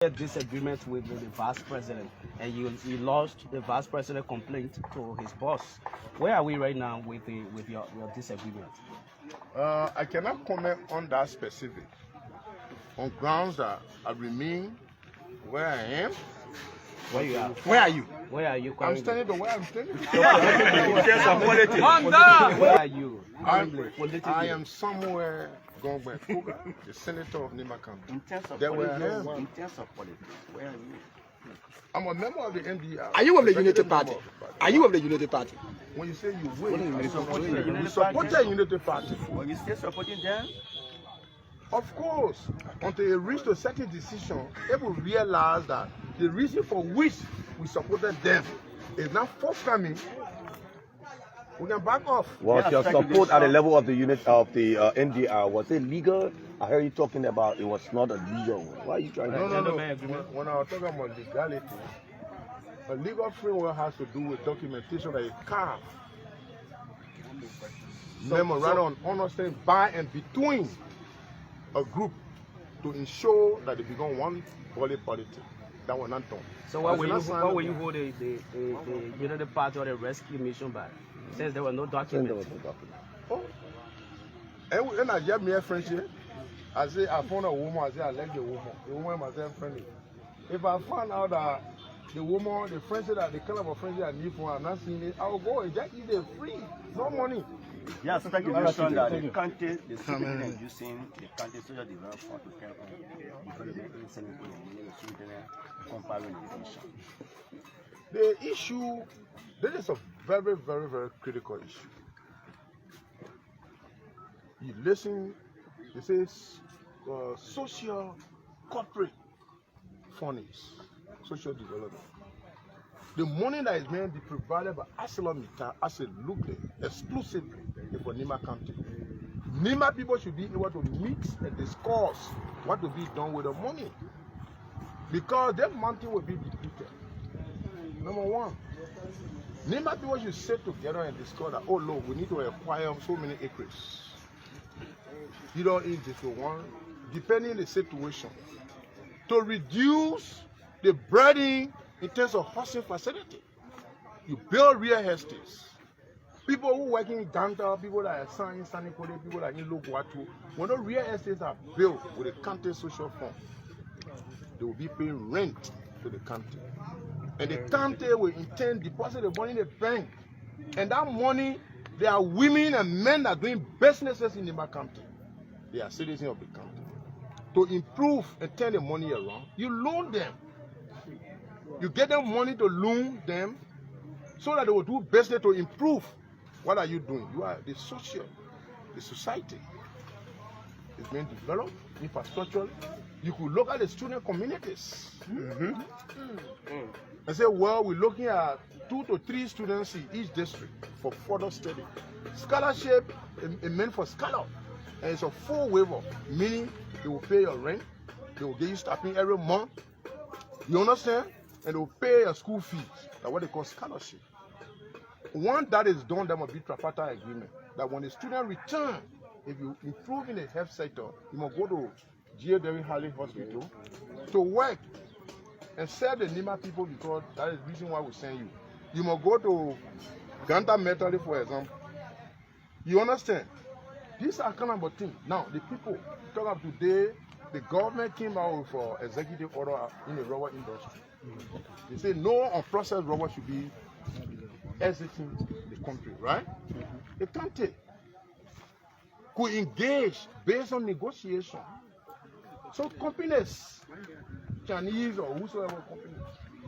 disagreement with the vice president, and you lodged the vice president complaint to his boss. Where are we right now with your disagreement? I cannot comment on that specific, on grounds that I remain where I am. Where you are? Where are you? Where are you? I'm standing the way I'm standing. Where are you? I am somewhere going by Kogar, the senator of Nima County. In terms of There politics, were- where are you? I'm a member of the NDR. Are you of the Unity executive Party? member of the party. Are you of the Unity Party? When you say you win, you we support Party? the Unity Party. Well, you still supporting them? Of course, until they reach a certain decision, they will realize that the reason for which we supported them is not forthcoming. We can back off. Was your support at the level of the unit of the NDR, was it legal? I heard you talking about it was not a legal one. Why are you trying to? No. When I was talking about legality, a legal framework has to do with documentation that you carve. Memorandum of understanding by and between a group to ensure that they become one body politic. That was not done. So why will you hold the Unity Party or the rescue mission by? It says there were no documents. Oh. And I get me a friendship. I say I found a woman. I say I like the woman. The woman myself friendly. If I find out that the woman, the friendship that the kind of a friendship I need for, I'm not seeing it, I will go and just eat it free, no money. Yeah, so that you mentioned that the country, the city using the country social development fund to help development in Senegal and comparing the nation. The issue, this is a very, very, very critical issue. You listen, it says social corporate fundings, social development. The money that is going to be provided by ArcelorMittal as a look exclusively for Nima County. Nima people should be able to mix and discuss what will be done with the money. Because that mountain will be depleted. Number one, Nima people should sit together and discuss that, oh look, we need to acquire so many acres. You don't eat this one, depending on the situation. To reduce the burden in terms of housing facility. You build real estates. People who work in Ganta, people that are signing Sanikode, people that are in Loguatu, when those real estates are built with the county social fund, they will be paying rent to the county. And the county will in turn deposit the money in the bank. And that money, there are women and men that are doing businesses in the county. They are citizens of the county. To improve and turn the money around, you loan them. You get them money to loan them so that they will do business to improve. What are you doing? You are the society is being developed, infrastructure. You could look at the student communities and say, well, we're looking at 2 to 3 students in each district for further study. Scholarship is meant for scholar, and it's a full waiver, meaning they will pay your rent, they will give you stipend every month. You understand? And they will pay your school fees. That's what they call scholarship. Once that is done, there must be tripartite agreement. That when the student return, if you improve in the health sector, you must go to G.A. Derry Harley Hospital to work and serve the Nima people, because that is the reason why we send you. You must go to Ganta Metal, for example. You understand? These are kind of things. Now, the people talk about today, the government came out with an executive order in the rubber industry. They say no unprocessed rubber should be exiting the country, right? The country could engage based on negotiation. So companies, Chinese or whosoever company,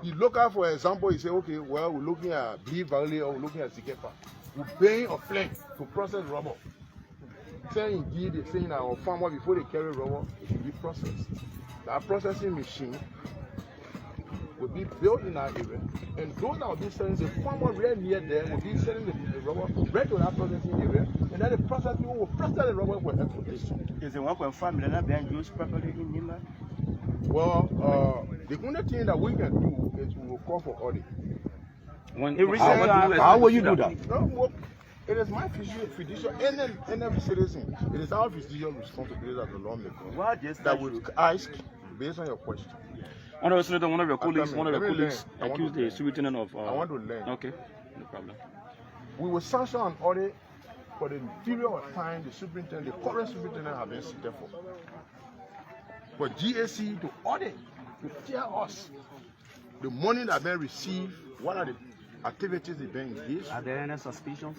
you look at, for example, you say, okay, well, we're looking at Blue Valley or we're looking at Zikepa. We're paying a plane to process rubber. Saying indeed, they're saying our farmer, before they carry rubber, it should be processed. That processing machine will be built in our area, and those that will be selling the farmer right near there will be selling the rubber right to that processing area, and then the process people will process the rubber for exportation. Is the 1.5 million being used properly in Nima? Well, the only thing that we can do is we will call for audit. How will you do that? Well, it is my fiduciary, and every citizen. It is our fiduciary responsibility as a lawmaker that will ask, based on your question, Honorable Senator, one of your I'll colleagues, come in. Let me learn. I want accused to the learn. superintendent of. I want to learn. Okay, no problem. We will sanction an audit for the period of time the superintendent, the current superintendent, have been seated for. For GAC to audit, to tell us the money that been received, what are the activities they been engaged. Are there any suspicions?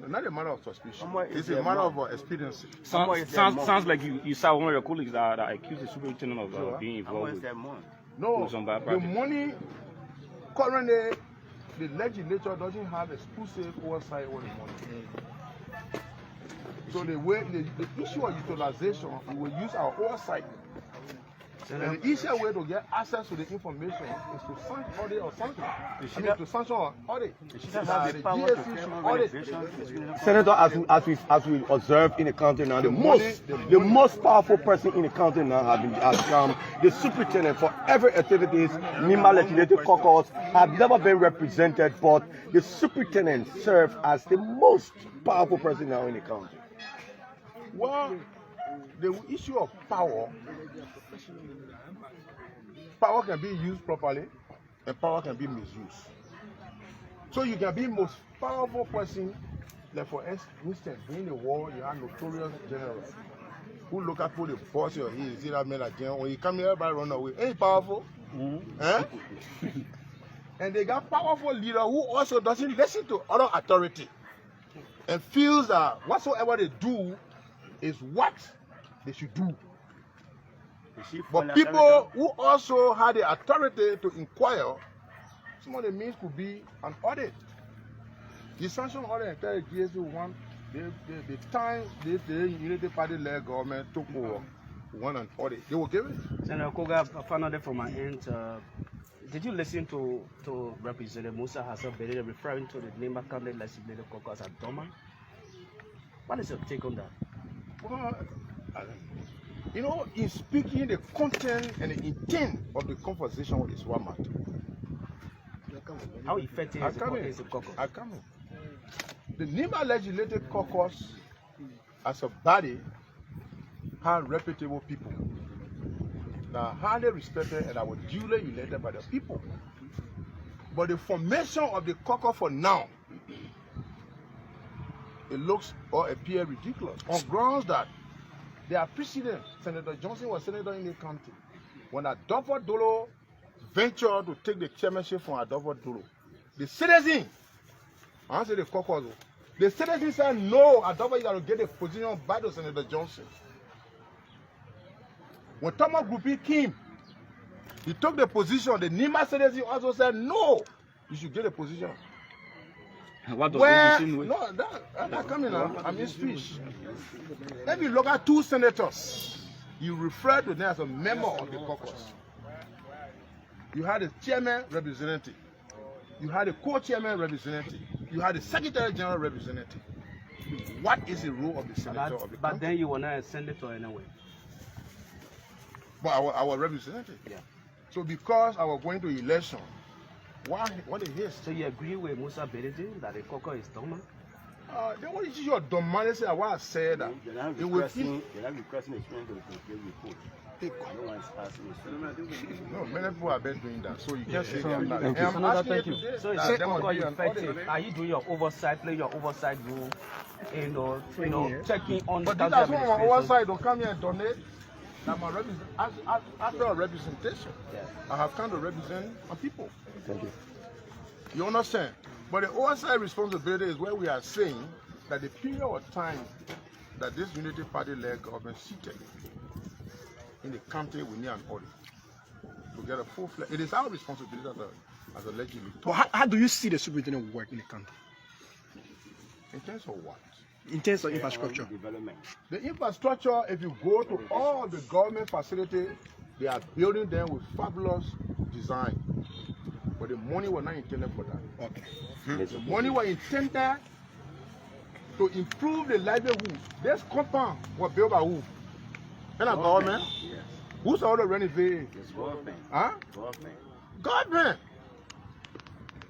Not a matter of suspicion. Somewhere It's is a there matter more? of expediency. Sounds like you saw one of your colleagues that accused the superintendent of being How much involved is with. that money? No, Some bad the practice. money currently, the legislature doesn't have exclusive oversight over the money. So the way the issue of utilization, we will use our oversight. And the easier way to get access to the information is to sanction audit or sanction. I mean, to sanction or audit. She doesn't have the power to carry on renovation. Senator, as we observe in the country now, the most powerful person in the country now has become the superintendent for every activities. NIMA Legislative Caucus have never been represented, but the superintendent serves as the most powerful person now in the country. Well, the issue of power can be used properly and power can be misused. So you can be most powerful person, like for instance, in the war, you have notorious generals who look at who the boss or he is. See that man like general, when he come here, everybody run away. Ain't he powerful? Eh? And they got powerful leader who also doesn't listen to other authority and feels that whatsoever they do is what they should do. But people who also had the authority to inquire, some of the means could be an audit. The sanction audit and tell the GSU one, the time the Unity Party led government took over, one an audit, they will give it. Senator Kogar, finally from my end, did you listen to Representative Musa Hassan Bedede referring to the Nimba County Legislative Caucus as dormant? What is your take on that? Well, you know, in speaking the content and the intent of the conversation with what matter. How effective is the caucus? I come in. The NIMA Legislative Caucus, as a body, had reputable people that are highly respected and that were duly elected by the people. But the formation of the caucus for now, it looks or appears ridiculous on grounds that their president, Senator Johnson, was senator in the county. When Adolfo Dolo ventured to take the chairmanship from Adolfo Dolo, the citizen, I don't say the caucus, the citizen said no, Adolfo is going to get a position by the Senator Johnson. When Thomas Groupi came, he took the position. The Nima citizen also said no, you should get a position. What does Well, this mean? no, that coming now. I'm in speech. Let me look at two senators. You refer to them as a member of the caucus. You had a chairman representative. You had a co-chairman representative. You had a secretary general representative. What is the role of the senator of the But country? then you were not a senator anyway. But our representative. Yeah. So because I was going to election, what is his? So you agree with Musa Bedede that the caucus is dormant? Then what is your dominance? What I said that They're not it will requesting the student to complete report. No one is asking. No, many people have been doing that, so you can't say that. Thank And you. I'm asking you today So is that the there must caucus be an effective? audit. Are you doing your oversight, playing your oversight role, checking on But the these county are some of my administration? oversight. Don't come here and donate. That my after a representation, Yeah. I have come to represent my people. Thank you. You understand? But the oversight responsibility is where we are saying that the period of time that this Unity Party-led government seated in the country, we need an audit to get a full fledged. It is our responsibility as a legislature. But how do you see the superintendent work in the country In terms of what? in terms of infrastructure? Development. The infrastructure, if you go to all the government facilities, they are building them with fabulous design. But the money was not intended for that. Okay. The money was intended to improve the livelihood. This compound was built by who? And a government? Yes. Who's all the renovating? It's government. Huh? Government. Government.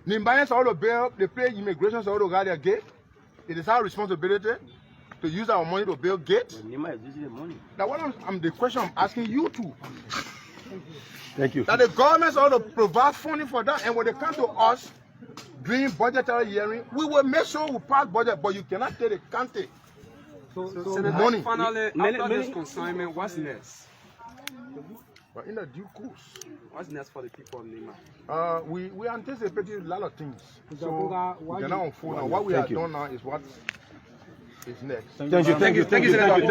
Nimbayans all the build, they pay immigration all the guard their gate. It is our responsibility to use our money to build gates. But Nima is using the money. Now what I'm the question I'm asking you to. Thank you. That the government ought to provide funding for that, and when they come to us during budgetary hearing, we will make sure we pass budget, but you cannot take the county. So money. finally, Many- after this many- consignment, what's next? But in the due course, What's next for the people of Lima? we anticipating a lot of things. So Kogar, we cannot unfold now. What we Thank have you. done now is what is next. Thank you. Thank you. Thank you, Senator.